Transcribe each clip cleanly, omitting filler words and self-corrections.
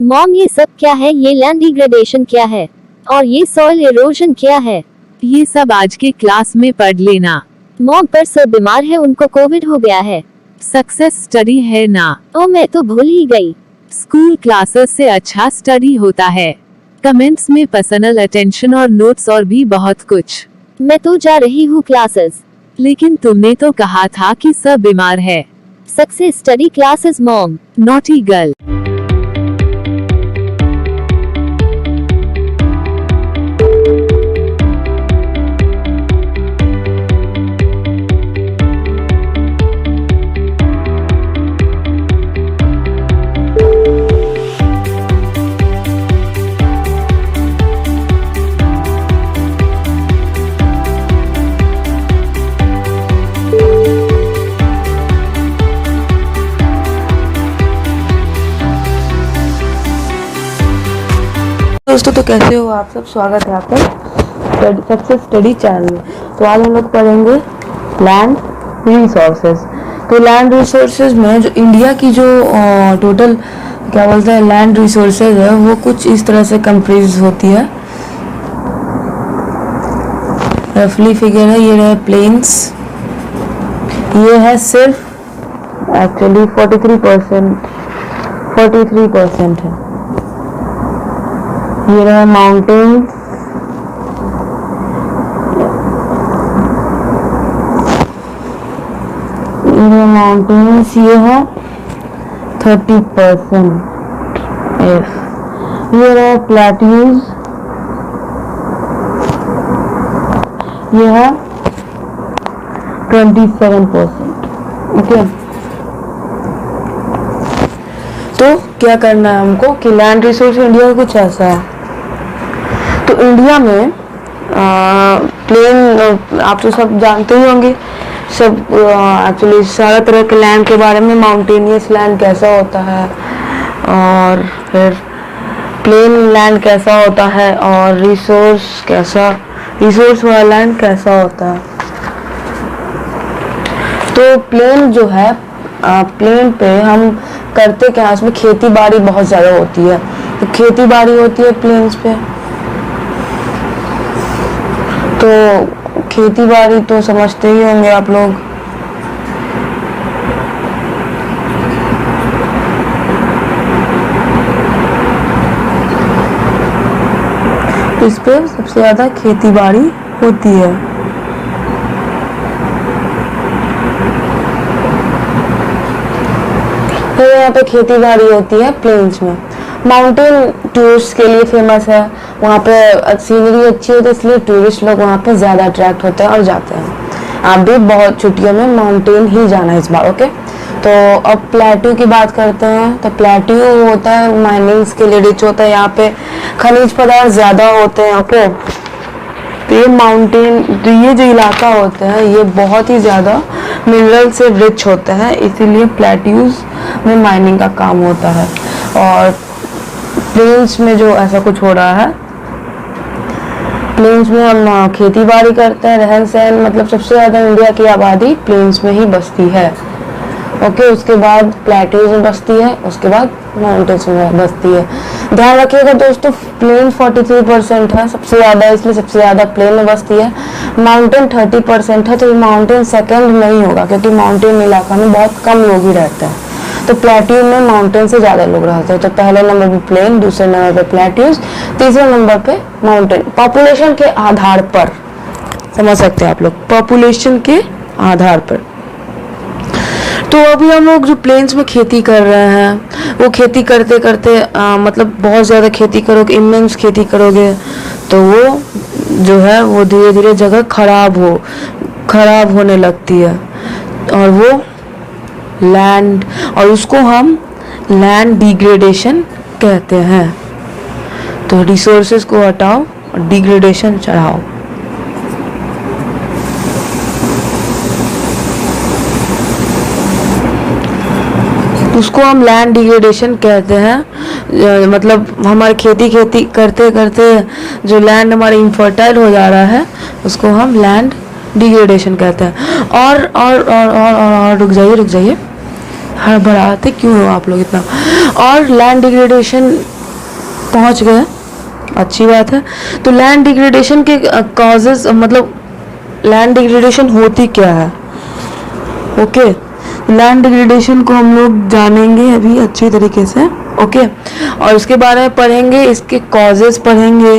Mom ये सब क्या है? ये लैंड डिग्रेडेशन क्या है? और ये सॉइल इरोजन क्या है? ये सब आज के क्लास में पढ़ लेना। मॉम पर सर बीमार है, उनको कोविड हो गया है। सक्सेस स्टडी है ना। ओ मैं तो भूल ही गई। स्कूल क्लासेस से अच्छा स्टडी होता है। कमेंट्स में पर्सनल अटेंशन और नोट्स और भी बहुत कुछ। मैं तो जा रही हूँ क्लासेस। लेकिन तुमने तो कहा था कि सर बीमार है। Success study classes mom. Naughty girl. दोस्तों, तो कैसे हो आप सब। स्वागत है आपका सक्सेस स्टडी चैनल में। तो आज हम लोग पढ़ेंगे लैंड रिसोर्सेज। तो लैंड रिसोर्सेज में जो इंडिया की जो टोटल क्या बोलते हैं लैंड रिसोर्सेज है, वो कुछ इस तरह से कंप्राइज होती है। रफली फिगर है, ये रहे प्लेन्स, ये है सिर्फ एक्चुअली 43% है। ये रहा माउंटेन्स, ये है 30%। ये रहा प्लेट्यूज, ये है 27%। ओके, तो क्या करना है हमको कि लैंड रिसोर्स इंडिया का कुछ ऐसा है। तो इंडिया में प्लेन आप तो सब जानते ही होंगे, सब एक्चुअली सारा तरह के लैंड के बारे में। माउंटेनियस लैंड कैसा होता है, और फिर प्लेन लैंड कैसा होता है, और रिसोर्स वाला लैंड कैसा होता है। तो प्लेन जो है, प्लेन पे हम करते क्या, उसमें खेती बाड़ी बहुत ज़्यादा होती है। तो खेती बाड़ी होती है प्लेन्स पे, तो खेती बाड़ी तो समझते ही होंगे आप लोग। इस पे सबसे ज़्यादा खेती बाड़ी होती है। तो यहाँ पे खेती बाड़ी होती है प्लेन्स में। माउंटेन टूरिस्ट के लिए फेमस है, वहाँ पे सीनरी अच्छी होती है, इसलिए टूरिस्ट लोग वहाँ पे ज़्यादा अट्रैक्ट होते हैं और जाते हैं। आप भी बहुत छुट्टियों में माउंटेन ही जाना है इस बार। ओके, तो अब प्लेट्यू की बात करते हैं। तो प्लेट्यू होता है माइनिंग्स के लिए रिच होता है, यहाँ पे खनिज पदार्थ ज़्यादा होते हैं। ओके, तो ये माउंटेन, तो ये जो इलाका होता है ये बहुत ही ज़्यादा मिनरल से रिच होता है, इसीलिए प्लेट्यूज में माइनिंग का काम होता है। और प्लेन्स में जो ऐसा कुछ हो रहा है, प्लेन्स में हम खेती बाड़ी करते हैं, रहन सहन, मतलब सबसे ज़्यादा इंडिया की आबादी प्लेन्स में ही बसती है। ओके, उसके बाद प्लेट्यूज में बसती है, उसके बाद माउंटेन्स में बसती है। ध्यान रखिएगा दोस्तों, प्लेन 43% है सबसे ज़्यादा, इसलिए सबसे ज़्यादा प्लेन में बसती है। माउंटेन 30% है, तो माउंटेन सेकंड नहीं होगा, क्योंकि माउंटेन इलाका में बहुत कम लोग ही रहते हैं। तो प्लेट्यू में माउंटेन से ज़्यादा लोग रहते हैं। तो पहले नंबर पे प्लेन, दूसरे नंबर पे प्लेट्यूज, तीसरे नंबर पे माउंटेन। पॉपुलेशन के आधार पर समझ सकते हैं आप लोग, पॉपुलेशन के आधार पर। तो अभी हम लोग जो प्लेन्स में खेती कर रहे हैं, वो खेती करते करते मतलब बहुत ज़्यादा खेती करोगे, इमेंस खेती करोगे, तो वो जो है वो धीरे धीरे जगह खराब होने लगती है, और वो लैंड, और उसको हम लैंड डिग्रेडेशन कहते हैं। तो रिसोर्सेज को हटाओ और डिग्रेडेशन चढ़ाओ। उसको हम लैंड डिग्रेडेशन कहते हैं। मतलब हमारे खेती करते करते जो लैंड हमारा इनफर्टाइल हो जा रहा है, उसको हम लैंड डिग्रेडेशन कहते हैं। और रुक जाइए, हड़बड़ाते क्यों हो आप लोग इतना। और लैंड डिग्रेडेशन पहुंच गए, अच्छी बात है। तो लैंड डिग्रेडेशन के कॉजेज, मतलब लैंड डिग्रेडेशन होती क्या है। ओके, लैंड डिग्रेडेशन को हम लोग जानेंगे अभी अच्छी तरीके से। ओके, और उसके बारे में पढ़ेंगे, इसके कॉजेज पढ़ेंगे।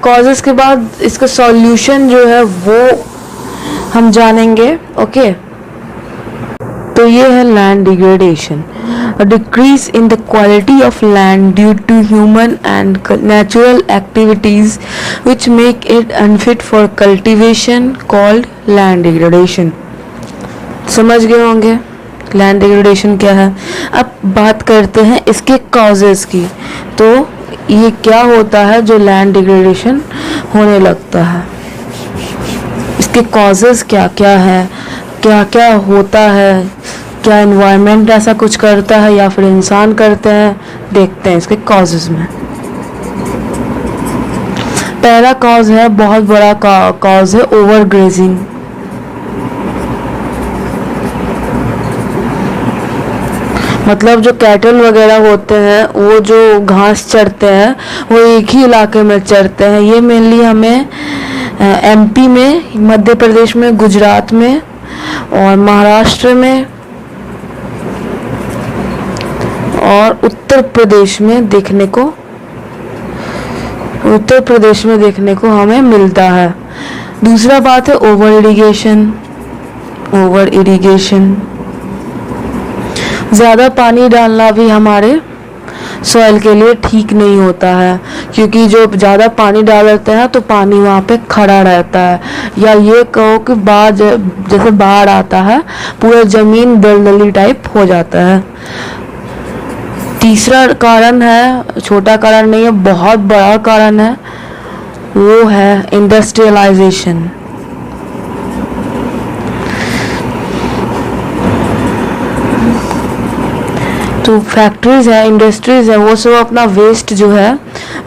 कॉजेज के बाद इसका सॉल्यूशन जो है वो हम जानेंगे। ओके, तो ये है land degradation, a decrease in the quality of land due to human and natural activities which make it unfit for cultivation called land degradation। समझ गए होंगे लैंड डिग्रेडेशन क्या है। अब बात करते हैं इसके कॉजेज की। तो ये क्या होता है जो लैंड डिग्रेडेशन होने लगता है, इसके कॉजेज क्या क्या है, क्या क्या होता है, क्या एनवायरनमेंट ऐसा कुछ करता है या फिर इंसान करते हैं, देखते हैं इसके कॉजेज में। पहला कॉज है, बहुत बड़ा कॉज है, ओवर ग्रेजिंग। मतलब जो कैटल वगैरह होते हैं वो जो घास चरते हैं वो एक ही इलाके में चरते हैं। ये मेनली हमें एमपी में, मध्य प्रदेश में, गुजरात में और महाराष्ट्र में और उत्तर प्रदेश में देखने को हमें मिलता है। दूसरा बात है ओवर इरिगेशन। ज़्यादा पानी डालना भी हमारे सॉइल के लिए ठीक नहीं होता है, क्योंकि जो ज़्यादा पानी डाल देते हैं तो पानी वहाँ पे खड़ा रहता है, या ये कहो कि जैसे बाढ़ आता है पूरा ज़मीन दलदली टाइप हो जाता है। तीसरा कारण है, छोटा कारण नहीं है, बहुत बड़ा कारण है, वो है इंडस्ट्रियलाइजेशन। तो फैक्ट्रीज है, इंडस्ट्रीज है, वो सब अपना वेस्ट जो है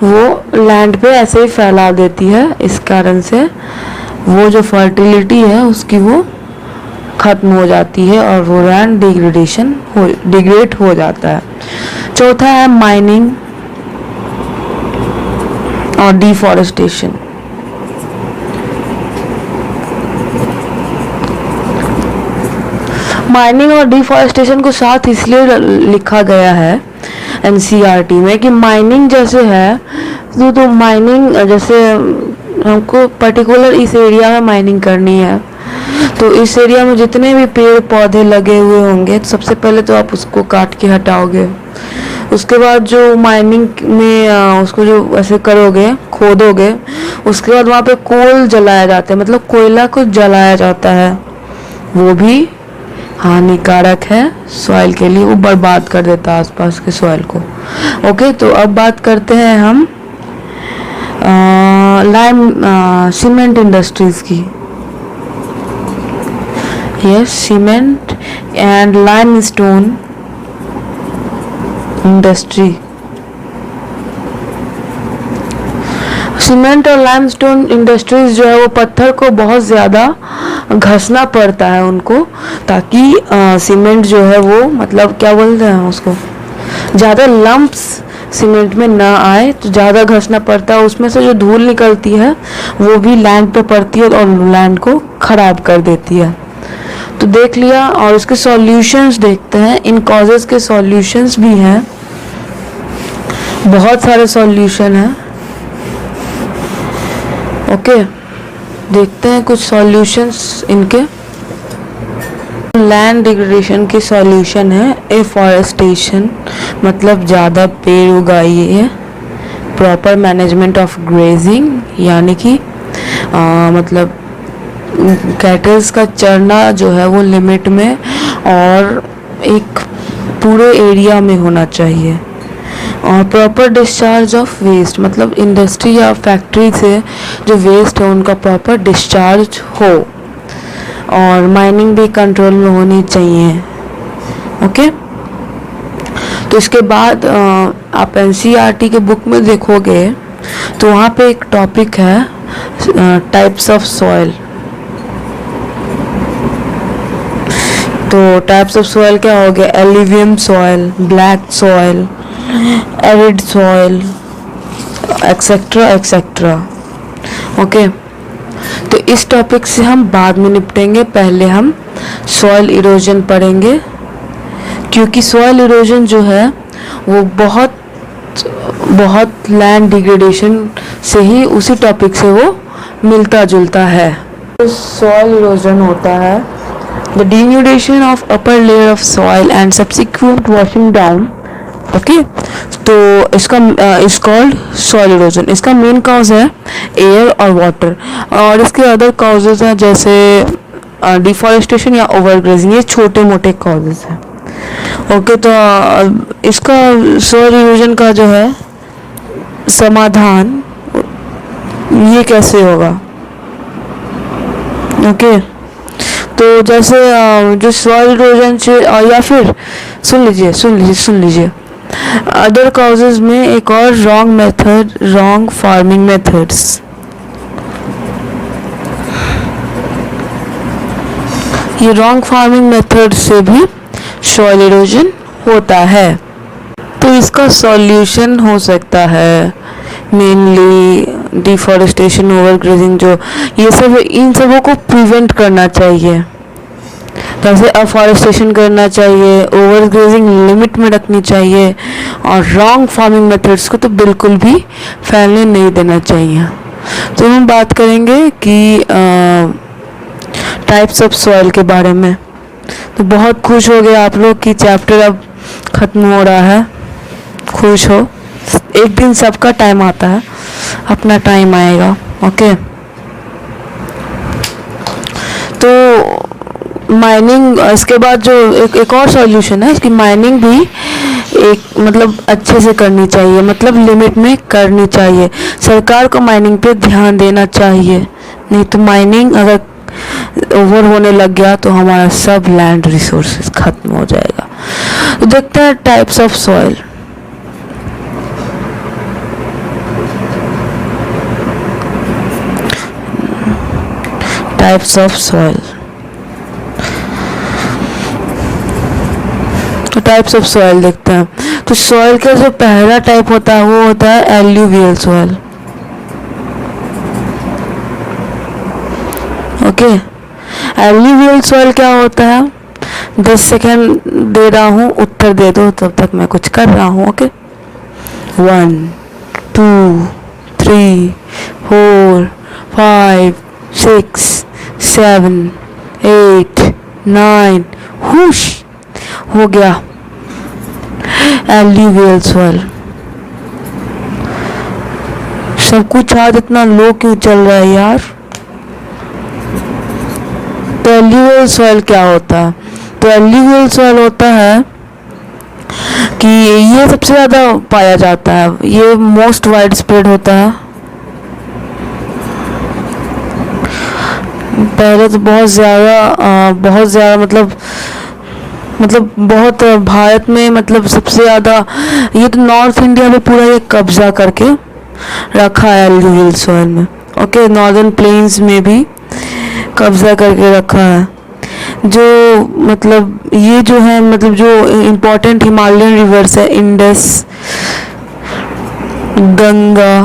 वो लैंड पे ऐसे ही फैला देती है। इस कारण से वो जो फर्टिलिटी है उसकी वो खत्म हो जाती है और वो लैंड डिग्रेड हो जाता है। चौथा है माइनिंग और डिफॉरेस्टेशन। माइनिंग और डिफॉरेस्टेशन को साथ इसलिए लिखा गया है एनसीईआरटी में कि माइनिंग जैसे है तो माइनिंग जैसे हमको पर्टिकुलर इस एरिया में माइनिंग करनी है, तो इस एरिया में जितने भी पेड़ पौधे लगे हुए होंगे तो सबसे पहले तो आप उसको काट के हटाओगे। उसके बाद जो माइनिंग में उसको जो ऐसे करोगे, खोदोगे, उसके बाद वहाँ पे कोल जलाया जाता है, मतलब कोयला को जलाया जाता है, वो भी हानिकारक है सॉइल के लिए, वो बर्बाद कर देता है आसपास के सॉइल को। ओके, तो अब बात करते हैं हम सीमेंट इंडस्ट्रीज की। Yes, cement and limestone industry. Cement और लाइमस्टोन इंडस्ट्रीज जो है वो पत्थर को बहुत ज़्यादा घसना पड़ता है उनको, ताकि सीमेंट जो है वो, मतलब क्या बोलते हैं उसको, ज़्यादा लंप्स सीमेंट में ना आए, तो ज़्यादा घसना पड़ता है। उसमें से जो धूल निकलती है वो भी लैंड पे पड़ती है और लैंड को ख़राब कर देती है। तो देख लिया, और इसके सॉल्यूशंस देखते हैं। इन कॉजेज़ के सॉल्यूशंस भी हैं, बहुत सारे सॉल्यूशन हैं। ओके, देखते हैं कुछ सॉल्यूशंस इनके। लैंड डिग्रेडेशन की सॉल्यूशन है एफॉरेस्टेशन, मतलब ज़्यादा पेड़ उगाइए। प्रॉपर मैनेजमेंट ऑफ ग्रेजिंग, यानी कि मतलब कैटल्स का चरना जो है वो लिमिट में और एक पूरे एरिया में होना चाहिए। और प्रॉपर डिस्चार्ज ऑफ वेस्ट, मतलब इंडस्ट्री या फैक्ट्री से जो वेस्ट है उनका प्रॉपर डिस्चार्ज हो, और माइनिंग भी कंट्रोल में होनी चाहिए। ओके, तो इसके बाद आप एनसीईआरटी के बुक में देखोगे तो वहाँ पे एक टॉपिक है टाइप्स ऑफ सॉइल। तो टाइप्स ऑफ सॉइल क्या हो गया, alluvium soil, black soil, arid soil, etcetera etcetera. Okay, तो इस टॉपिक से हम बाद में निपटेंगे, पहले हम सॉइल इरोजन पढ़ेंगे, क्योंकि सॉइल इरोजन जो है वो बहुत लैंड डिग्रेडेशन से ही, उसी टॉपिक से वो मिलता जुलता है। सॉइल इरोजन होता है the denudation of upper layer of soil and subsequent washing down। Okay, तो इसका इज कॉल्ड सॉइल इरोजन। इसका मेन कॉज है एयर और वाटर, और इसके अदर कॉजेज हैं जैसे डिफॉरेस्टेशन या ओवरग्रेजिंग, ये छोटे मोटे कॉजेज हैं। ओके, तो इसका सॉइल इरोजन का जो है समाधान ये कैसे होगा? ओके, तो जैसे जो सॉइल इरोजन से या फिर सुन लीजिए अदर कॉजेज में एक और रॉन्ग फार्मिंग मेथड्स। ये रॉन्ग फार्मिंग मेथड से भी सॉइल इरोजन होता है। तो इसका सॉल्यूशन हो सकता है मेनली डिफॉरेस्टेशन, ओवरग्रेजिंग, जो ये सब, इन सबों को प्रिवेंट करना चाहिए। जैसे अफॉरेस्टेशन करना चाहिए, ओवरग्रेजिंग लिमिट में रखनी चाहिए, और रॉन्ग फार्मिंग मेथड्स को तो बिल्कुल भी फैलने नहीं देना चाहिए। तो हम बात करेंगे कि टाइप्स ऑफ सॉइल के बारे में। तो बहुत खुश हो गए आप लोग कि चैप्टर अब खत्म हो रहा है। खुश हो, एक दिन सबका टाइम आता है, अपना टाइम आएगा। ओके, तो माइनिंग, इसके बाद जो एक और सॉल्यूशन है, इसकी माइनिंग भी एक मतलब अच्छे से करनी चाहिए, मतलब लिमिट में करनी चाहिए। सरकार को माइनिंग पे ध्यान देना चाहिए, नहीं तो माइनिंग अगर ओवर होने लग गया तो हमारा सब लैंड रिसोर्सेज खत्म हो जाएगा। तो देखते हैं types of soil. Types of soil, तो टाइप्स ऑफ सॉइल देखते हैं। तो सॉइल का जो पहला टाइप होता है वो होता है alluvial soil. Okay, alluvial soil क्या होता है? 10 सेकेंड दे रहा हूँ, उत्तर दे दो, तब तक मैं कुछ कर रहा हूँ। ओके, 1 2 3 4 5 6 7 8 9, हुश हो गया एल्यूवियल सॉइल। सब कुछ आज इतना लो क्यों चल रहा है यार? तो एल्यूवियल सॉइल क्या होता है? तो एल्यूवियल सॉइल होता है कि ये सबसे ज़्यादा पाया जाता है, ये मोस्ट वाइड स्प्रेड होता है। पहले तो बहुत ज़्यादा मतलब बहुत भारत में, मतलब सबसे ज़्यादा ये तो नॉर्थ इंडिया में पूरा ये कब्जा करके रखा है एल्यूवियल सॉइल में। ओके, नॉर्दर्न प्लेन्स में भी कब्जा करके रखा है। जो मतलब ये जो है, मतलब जो इम्पोर्टेंट हिमालयन रिवर्स है, इंडस, गंगा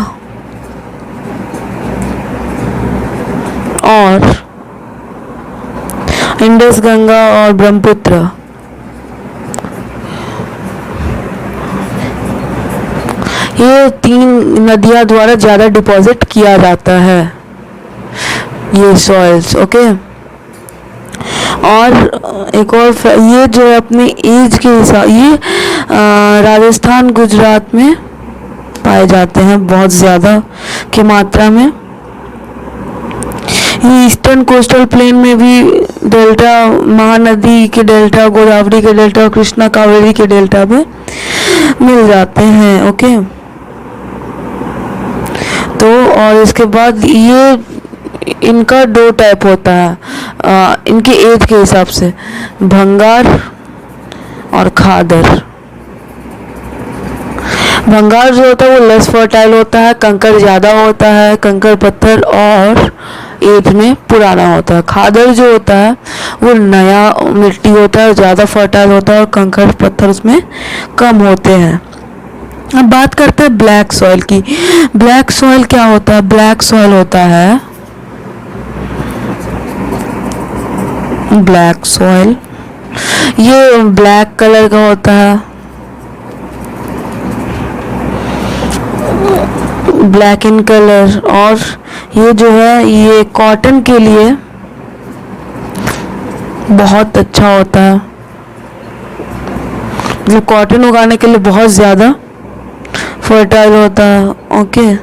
और ब्रह्मपुत्र, ये 3 नदियां द्वारा ज़्यादा डिपॉजिट किया जाता है ये सॉइल्स। ओके, और एक और ये जो है अपने एज के हिसाब, ये राजस्थान गुजरात में पाए जाते हैं बहुत ज़्यादा की मात्रा में। ये ईस्टर्न कोस्टल प्लेन में भी डेल्टा, महानदी के डेल्टा, गोदावरी के डेल्टा, कृष्णा कावेरी के डेल्टा में मिल जाते हैं। ओके, तो और इसके बाद ये इनका 2 टाइप होता है इनके एज के हिसाब से, भंगार और खादर। भंगार जो होता है वो लेस फर्टाइल होता है, कंकड़ ज़्यादा होता है, कंकड़ पत्थर, और एज में पुराना होता है। खादर जो होता है वो नया मिट्टी होता है, ज़्यादा फर्टाइल होता है, और कंकड़ पत्थर उसमें कम होते हैं। अब बात करते हैं ब्लैक सॉइल की। ब्लैक सॉइल क्या होता है? ब्लैक सॉइल होता है, ब्लैक सॉइल ये ब्लैक कलर का होता है, ब्लैक इन कलर। और ये जो है ये कॉटन के लिए बहुत अच्छा होता है, मतलब कॉटन उगाने के लिए बहुत ज़्यादा फर्टाइल होता है। ओके,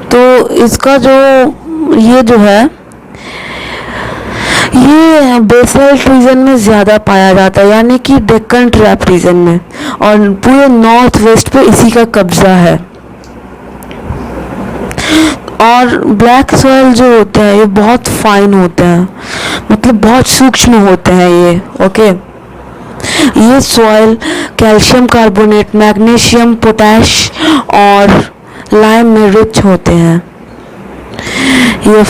तो इसका जो है ये बेसल्ट रीजन में ज़्यादा पाया जाता है, यानी कि डेक्कन ट्रैप रीजन में, और पूरे नॉर्थ वेस्ट पे इसी का कब्जा है। और ब्लैक सॉइल जो होते हैं ये बहुत फाइन होते हैं, मतलब बहुत सूक्ष्म होते हैं ये। ओके, ये soil calcium carbonate, magnesium, potash और लाइम में रिच होते हैं। ये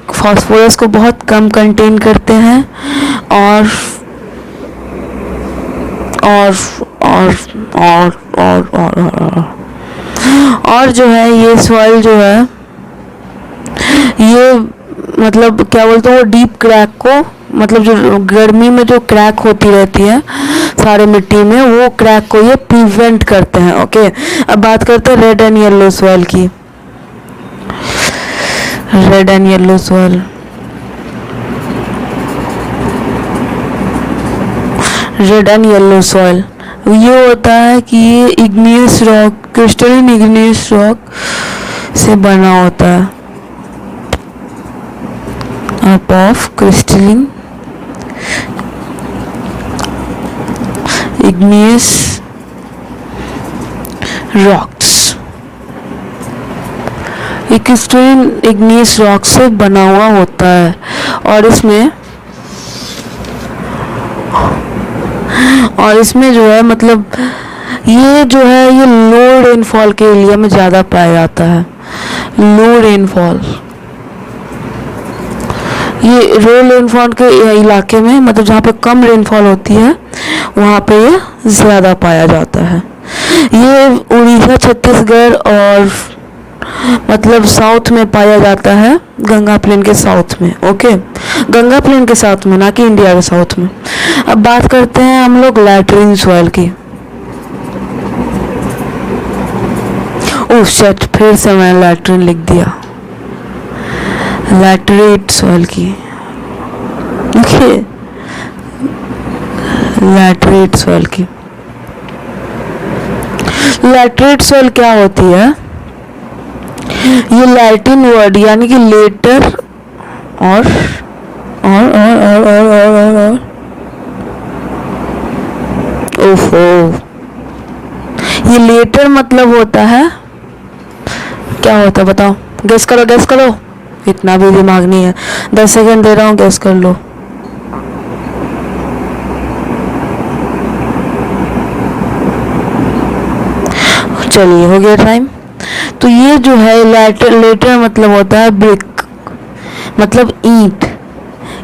फास्फोरस को बहुत कम कंटेन करते हैं और और और और और और, और, और जो है ये सॉइल जो है ये मतलब क्या बोलते हैं वो डीप क्रैक को, मतलब जो गर्मी में जो क्रैक होती रहती है सारे मिट्टी में, वो क्रैक को ये प्रिवेंट करते हैं। ओके, अब बात करते हैं रेड एंड येलो सॉइल की। Red and yellow soil, red and yellow soil ये होता है कि ये igneous rock, crystalline igneous rock से बना होता है, ऑफ क्रिस्टलिन इग्नियस रॉक्स। ये क्रिस्टलिन इग्नियस रॉक से बना हुआ होता है, और इसमें जो है मतलब ये जो है ये लो रेनफॉल के एरिया में ज़्यादा पाया जाता है। लो रेनफॉल, ये लो रेनफॉल के इलाके में, मतलब जहाँ पे कम रेनफॉल होती है वहाँ पे ये ज़्यादा पाया जाता है। ये उड़ीसा, छत्तीसगढ़ और मतलब साउथ में पाया जाता है, गंगा प्लेन के साउथ में। ओके, गंगा प्लेन के साउथ में, ना कि इंडिया के साउथ में। अब बात करते हैं हम लोग लैटरीन सॉइल की। ओह शिट, फिर से मैंने लैटरीन लिख दिया। लैटरेट सॉइल की, देखिए लैटरेट सॉइल की। लैटरेट सॉइल क्या होती है? ये लैटिन वर्ड यानी कि लेटर और ओफो, ये लेटर मतलब होता है, क्या होता है बताओ? गेस करो, गेस करो, इतना भी दिमाग नहीं है। 10 सेकंड दे रहा हूँ, गेस कर लो। चलिए हो गया टाइम। तो ये जो है लेटर मतलब होता है ब्रिक, मतलब ईंट।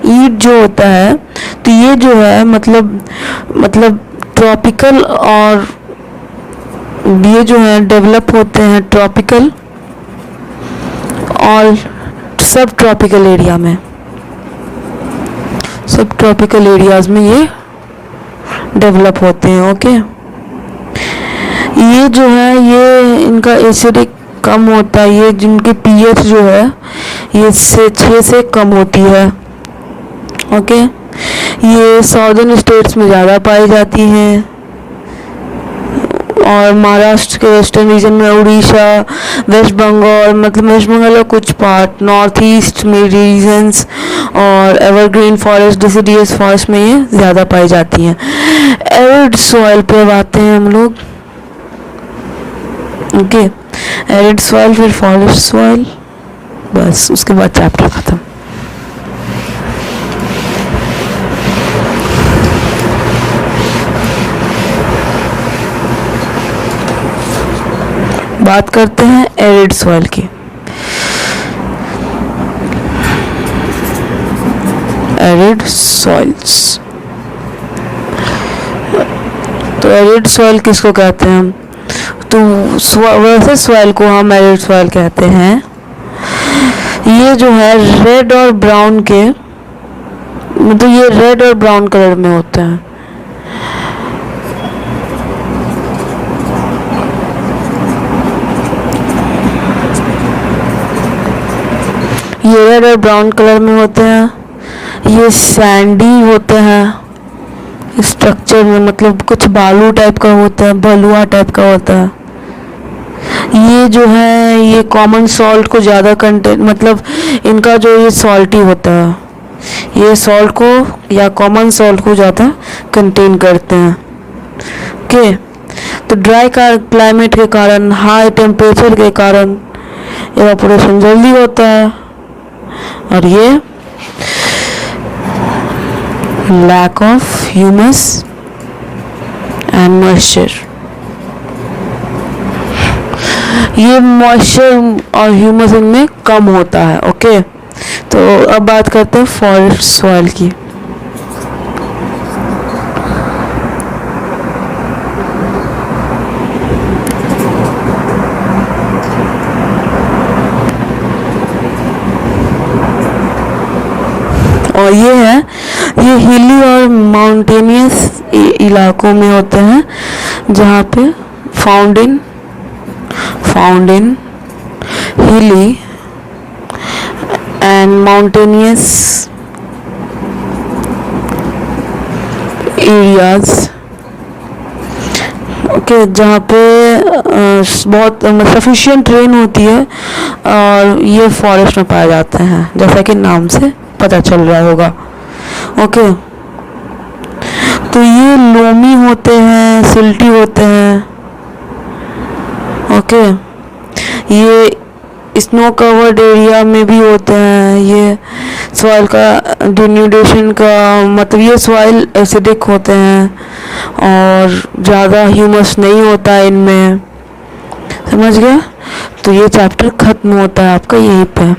ईंट जो होता है, तो ये जो है मतलब ट्रॉपिकल, और ये जो है डेवलप होते हैं ट्रॉपिकल और सब ट्रॉपिकल एरिया में, सब ट्रॉपिकल एरियाज में ये डेवलप होते हैं। ओके, ये जो है ये इनका एसिडिक कम होता है, ये जिनकी पीएच जो है ये 6 से कम होती है। ओके, ये साउदर्न स्टेट्स में ज़्यादा पाई जाती हैं, और महाराष्ट्र के वेस्टर्न रीजन में, उड़ीसा, वेस्ट बंगाल, मतलब वेस्ट बंगाल का कुछ पार्ट, नॉर्थ ईस्ट में रीजन्स, और एवरग्रीन फॉरेस्ट, डिसिडियस फॉरेस्ट में ये ज़्यादा पाई जाती हैं। एरिड सॉइल पे आते हैं हम लोग। ओके, एरिड सॉइल, फिर फॉरेस्ट सॉइल, बस उसके बाद चैप्टर खत्म। बात करते हैं एरिड सॉइल की। एरिड सॉइल्स, तो एरिड सॉइल किसको कहते हैं हम? तो वैसे सॉइल को हम एरिड सॉइल कहते हैं। ये जो है रेड और ब्राउन के, मतलब ये रेड और ब्राउन कलर में होते हैं। ये रेड और ब्राउन कलर में होते हैं। ये सैंडी होते हैं स्ट्रक्चर में, मतलब कुछ बालू टाइप का होता है, बलुआ टाइप का होता है। ये जो है ये कॉमन सॉल्ट को ज़्यादा कंटेंट, मतलब इनका जो ये सॉल्टी होता है, ये सॉल्ट को या कॉमन सॉल्ट को ज़्यादा कंटेन करते हैं। ओके, तो ड्राई क्लाइमेट के कारण, हाई टेम्परेचर के कारण इवापोरेशन जल्दी होता है। और ये lack of humus and moisture, ये मॉइस्चर और ह्यूमस इनमें कम होता है। ओके, तो अब बात करते हैं फॉरेस्ट सॉइल की। और ये हिली और माउंटेनियस इलाकों में होते हैं, जहाँ पे फाउंड इन हिली एंड माउंटेनियस एरियाज। ओके, जहाँ पे बहुत सफिशिएंट रेन होती है, और ये फॉरेस्ट में पाए जाते हैं, जैसा कि नाम से पता चल रहा होगा। ओके, तो ये लोमी होते हैं, सिल्टी होते हैं। ओके, ये स्नो कवर्ड एरिया में भी होते हैं। ये सॉइल का डिन्यूडेशन का मतलब, ये सॉइल एसिडिक होते हैं और ज़्यादा ह्यूमस नहीं होता है इनमें, समझ गया। तो ये चैप्टर खत्म होता है आपका यहीं पे।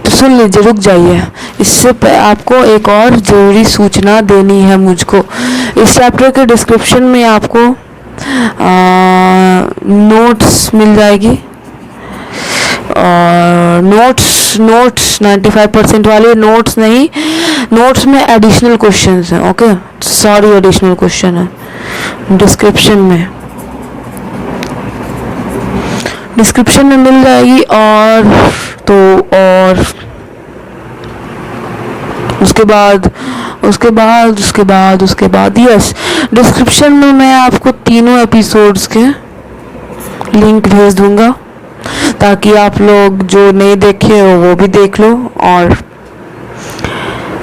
तो सुन लीजिए, रुक जाइए, इससे आपको एक और ज़रूरी सूचना देनी है मुझको। इस चैप्टर के डिस्क्रिप्शन में आपको नोट्स मिल जाएगी, और नोट्स 95% वाले नोट्स नहीं, नोट्स में एडिशनल क्वेश्चंस हैं। ओके, सॉरी, एडिशनल क्वेश्चन है डिस्क्रिप्शन में मिल जाएगी। और उसके बाद यस, डिस्क्रिप्शन में मैं आपको तीनों एपिसोड्स के लिंक भेज दूंगा, ताकि आप लोग जो नहीं देखे हो वो भी देख लो। और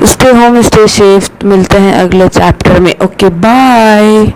स्टे होम, स्टे सेफ। मिलते हैं अगले चैप्टर में। Okay, bye.